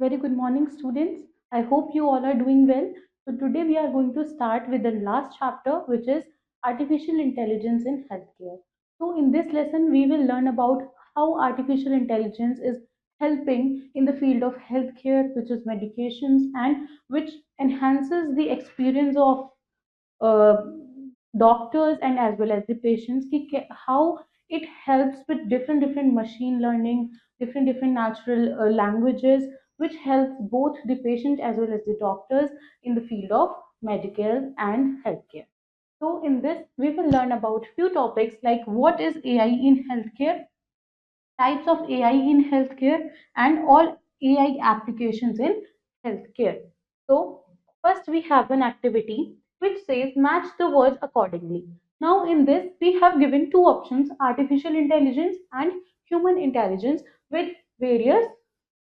Very good morning, students. I hope you all are doing well. So, today we are going to start with the last chapter, which is artificial intelligence in healthcare. So, in this lesson, we will learn about how artificial intelligence is helping in the field of healthcare, which is medications, and which enhances the experience of uh, doctors and as well as the patients how it helps with different machine learning, different natural languages, which helps both the patient as well as the doctors in the field of medical and healthcare. So in this we will learn about few topics like what is AI in healthcare, types of AI in healthcare, and all AI applications in healthcare. So, first we have an activity which says match the words accordingly. Now, in this, we have given two options, artificial intelligence and human intelligence, with various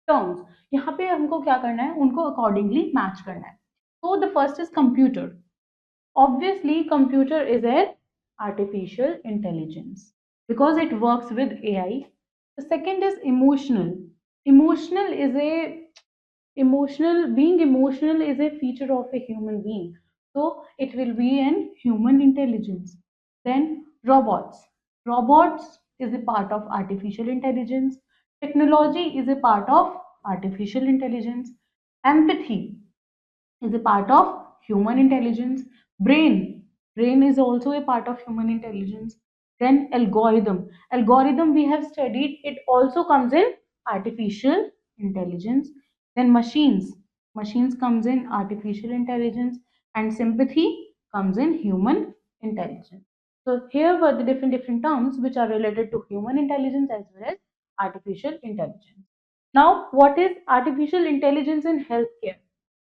terms. यहाँ पे हमको क्या करना है, उनको accordingly match करना है. So, the first is computer. Obviously, computer is an artificial intelligence because it works with AI. The second is emotional. Emotional is a being emotional is a feature of a human being. So it will be an human intelligence. Then robots. Robots is a part of artificial intelligence. Technology is a part of artificial intelligence. Empathy is a part of human intelligence. Brain is also a part of human intelligence. Then algorithm we have studied, it also comes in artificial intelligence. Then machines comes in artificial intelligence, and sympathy comes in human intelligence. So here were the different terms which are related to human intelligence as well as artificial intelligence. Now, what is artificial intelligence in healthcare?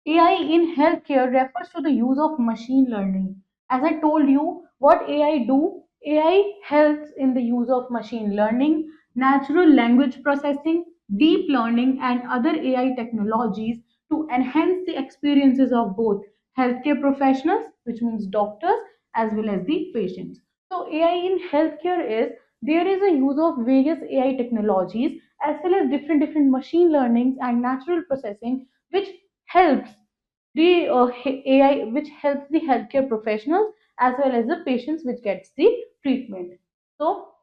AI in healthcare refers to the use of machine learning. As I told you, what AI do? AI helps in the use of machine learning, natural language processing, deep learning, and other AI technologies to enhance the experiences of both healthcare professionals, which means doctors, as well as the patients. So, AI in healthcare is there is a use of various AI technologies as well as different machine learnings and natural processing, which helps the AI, which helps the healthcare professionals as well as the patients which gets the treatment. So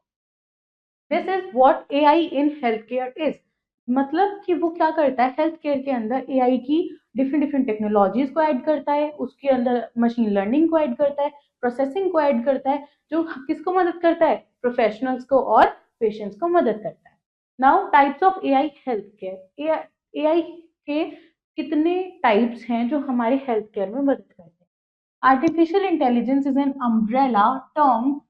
this is what AI in health care is, मतलब कि वो क्या करता है health care के अंदर AI की different technologies को ऐड करता है, उसके अंदर मशीन लर्निंग को ऐड करता है, प्रोसेसिंग को ऐड करता है, जो किसको मदद करता है, प्रोफेशनल्स को और पेशेंट्स को मदद करता है. Now types of AI health care. AI के कितने टाइप्स हैं जो हमारे हेल्थ केयर में मदद करते हैं. Artificial intelligence is an umbrella term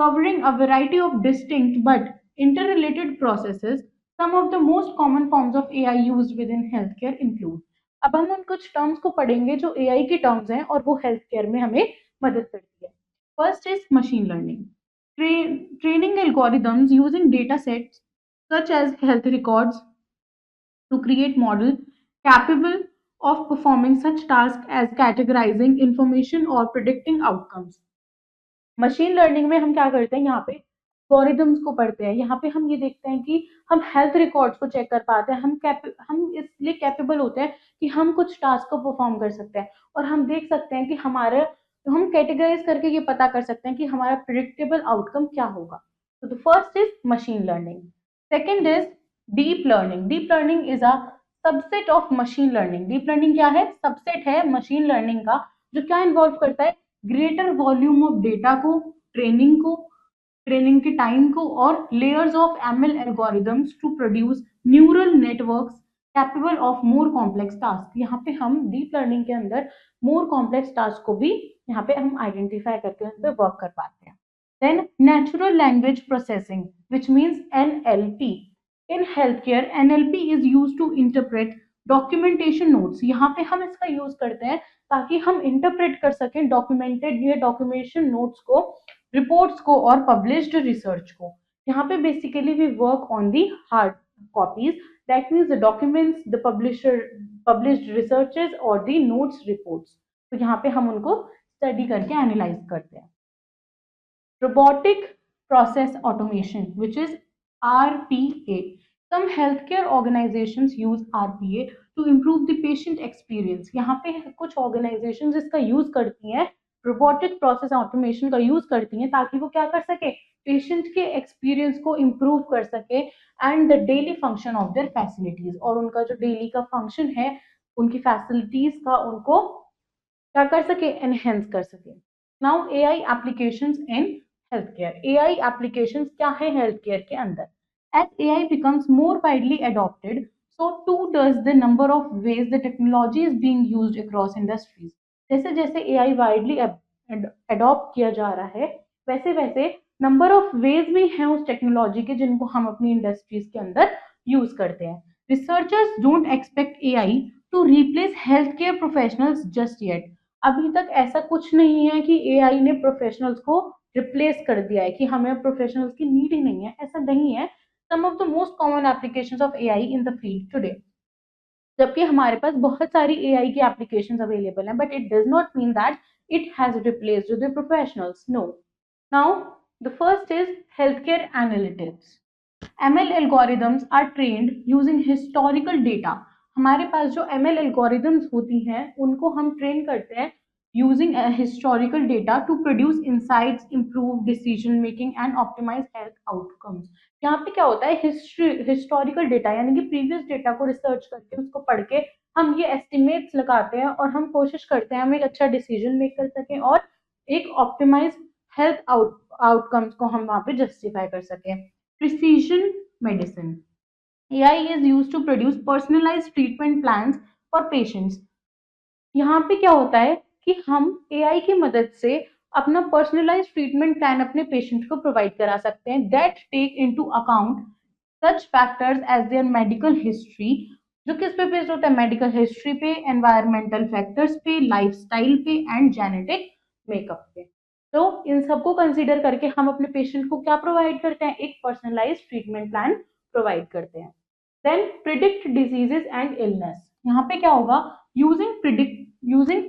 covering a variety of distinct but interrelated processes. Some of the most common forms of AI used within healthcare include. अब हम उन कुछ टर्म्स को पढ़ेंगे जो AI की टर्म्स हैं और वो हेल्थ केयर में हमें मदद करती है. First is machine learning. Training algorithms using data sets such as health records to create model capable of performing such tasks as categorizing information or predicting outcomes. Machine learning में हम क्या करते हैं, यहाँ पे एल्गोरिदम्स को पढ़ते हैं. यहाँ पे हम ये देखते हैं कि हम हेल्थ रिकॉर्ड्स को चेक कर पाते हैं, हम इसलिए कैपेबल होते हैं कि हम कुछ टास्क को परफॉर्म कर सकते हैं और हम देख सकते हैं कि हमारे, तो हम कैटेगराइज करके ये पता कर सकते हैं कि हमारा प्रिडिक्टेबल आउटकम क्या होगा. तो the first is machine learning. Second is deep learning. Deep learning is a subset of machine learning. Deep learning क्या है, सबसेट है मशीन लर्निंग का, जो क्या इन्वॉल्व करता है, ग्रेटर वॉल्यूम ऑफ डेटा को, ट्रेनिंग के टाइम को और layers of ML algorithms to produce neural networks capable of more complex task. यहाँ पे हम डीप लर्निंग के अंदर मोर कॉम्प्लेक्स टास्क को भी यहाँ पे हम आइडेंटिफाई करके उन पे वर्क कर पाते हैं. Then natural language processing which means NLP. In health care NLP is use to interpret documentation notes. यहाँ पे हम इसका यूज करते हैं ताकि हम इंटरप्रेट कर सकें डॉक्यूमेंटेड ये डॉक्यूमेंटेशन नोट्स को, रिपोर्ट्स को और पब्लिश्ड रिसर्च को. यहाँ पे basically we work on the hard copies, that means the documents, the published researches और दी नोट्स रिपोर्ट्स. तो यहाँ पे हम उनको स्टडी करके एनालाइज करते हैं. Robotic process automation, which is RPA. Some healthcare organizations use RPA to improve the patient experience. यहाँ पे कुछ organizations इसका यूज करती हैं, रोबोटिक प्रोसेस ऑटोमेशन का यूज करती हैं ताकि वो क्या कर सके, पेशेंट के एक्सपीरियंस को इम्प्रूव कर सके and the daily function of their facilities, और उनका जो डेली का फंक्शन है उनकी फैसिलिटीज का उनको क्या कर सके, एनहेंस कर सके. Now AI applications in health care. AI applications क्या है हेल्थ केयर के अंदर? As AI becomes more widely adopted, so too does the number of ways the technology is being used across industries. जैसे जैसे AI widely adopt किया जा रहा है, वैसे वैसे नंबर ऑफ वेज भी हैं उस टेक्नोलॉजी के जिनको हम अपनी इंडस्ट्रीज के अंदर यूज करते हैं. Researchers don't expect AI to replace health care professionals just yet. अभी तक ऐसा कुछ नहीं है कि एआई ने प्रोफेशनल्स को रिप्लेस कर दिया है, कि हमें प्रोफेशनल्स की नीड ही नहीं है, ऐसा नहीं है. Some of the most common applications of AI in the field today. जबकि हमारे पास बहुत सारी AI की applications available हैं, but it does not mean that it has replaced the professionals. No. Now, the first is healthcare analytics. ML algorithms are trained using historical data. हमारे पास जो ML algorithms होती हैं उनको हम ट्रेन करते हैं using a historical data to produce insights, improve decision making and optimize health outcomes. यहाँ पे क्या होता है, हिस्टोरिकल डेटा यानी कि प्रीवियस डेटा को रिसर्च करके उसको पढ़ के हम ये एस्टिमेट्स लगाते हैं और हम कोशिश करते हैं हम एक अच्छा डिसीजन मेक कर सकें और एक ऑप्टिमाइज हेल्थ आउटकम्स को हम वहाँ पे जस्टिफाई कर सकें. Precision medicine. AI is used to produce personalized treatment plans for patients. यहाँ पे क्या होता है कि हम AI की मदद से अपना पर्सनलाइज ट्रीटमेंट प्लान अपने पेशेंट को प्रोवाइड करा सकते हैं that take into account such factors as their medical history. जो किस पे बेस्ड होता है, मेडिकल हिस्ट्री पे, एनवायरमेंटल फैक्टर्स पे, लाइफस्टाइल पे एंड जेनेटिक मेकअप पे. तो इन सबको कंसीडर करके हम अपने पेशेंट को क्या प्रोवाइड करते हैं, एक पर्सनलाइज ट्रीटमेंट प्लान प्रोवाइड करते हैं. Then predict diseases and illness. यहाँ पे क्या होगा, यूजिंग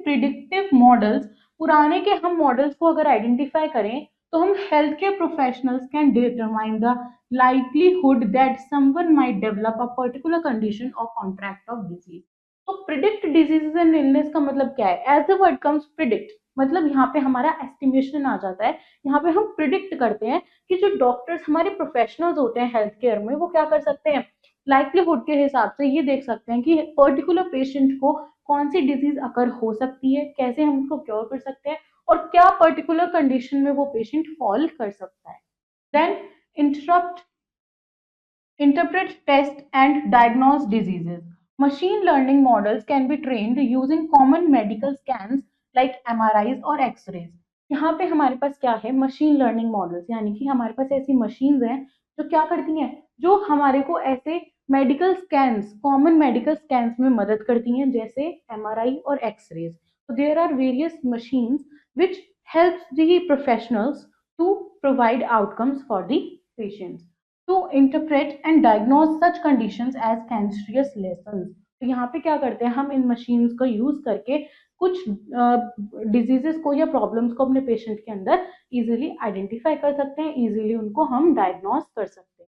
प्रिडिक्टिव मॉडल्स. पुराने के हम मॉडल्स को अगर आइडेंटिफाई करें तो हम health care professionals can determine the likelihood that someone might develop a particular condition or contract of disease. तो predict diseases and illness का मतलब क्या है, as the word comes predict मतलब यहाँ पे हमारा estimation आ जाता है. यहाँ पे हम predict करते हैं कि जो डॉक्टर्स हमारे प्रोफेशनल्स होते हैं हेल्थ केयर में वो क्या कर सकते हैं, लाइवलीहुड के हिसाब से ये देख सकते हैं कि पर्टिकुलर पेशेंट को कौन सी डिजीज अकर हो सकती है, कैसे हम उसको क्योर कर सकते हैं और क्या पर्टिकुलर कंडीशन में वो पेशेंट फॉल कर सकता है. Then interpret, test and diagnose diseases. Machine learning models can be trained using common medical scans like MRIs और X-rays. यहाँ पे हमारे पास क्या है, मशीन लर्निंग मॉडल्स, यानी कि हमारे पास ऐसी मशीन्स हैं जो क्या करती हैं, जो हमारे को ऐसे medical scans, common medical scans में मदद करती हैं जैसे MRI और X-rays. So there are various machines which helps the professionals to provide outcomes for the patients. To interpret and diagnose such conditions as cancerous lesions. तो यहाँ पे क्या करते हैं, हम इन मशीन्स का यूज करके कुछ डिजीजेस को या प्रॉब्लम्स को अपने पेशेंट के अंदर इजीली आइडेंटिफाई कर सकते हैं, इजीली उनको हम डायग्नोस कर सकते हैं.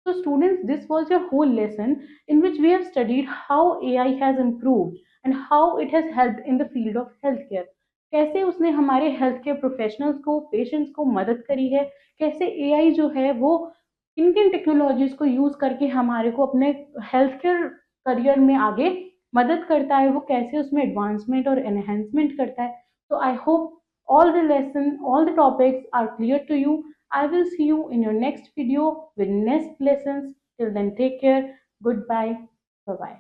So students, this was your whole lesson in which we have studied how AI has improved and how it has helped in the field of healthcare. कैसे उसने हमारे हेल्थ केयर प्रोफेशनल्स को, patients को मदद करी है, कैसे AI जो है वो किन किन टेक्नोलॉजीज को यूज करके हमारे को अपने हेल्थ केयर करियर में आगे मदद करता है, वो कैसे उसमें एडवांसमेंट और एनहेंसमेंट करता है. तो I hope all the lesson, all the topics are clear to you. I will see you in your next video with next lessons. Till then, take care. Goodbye. Bye bye.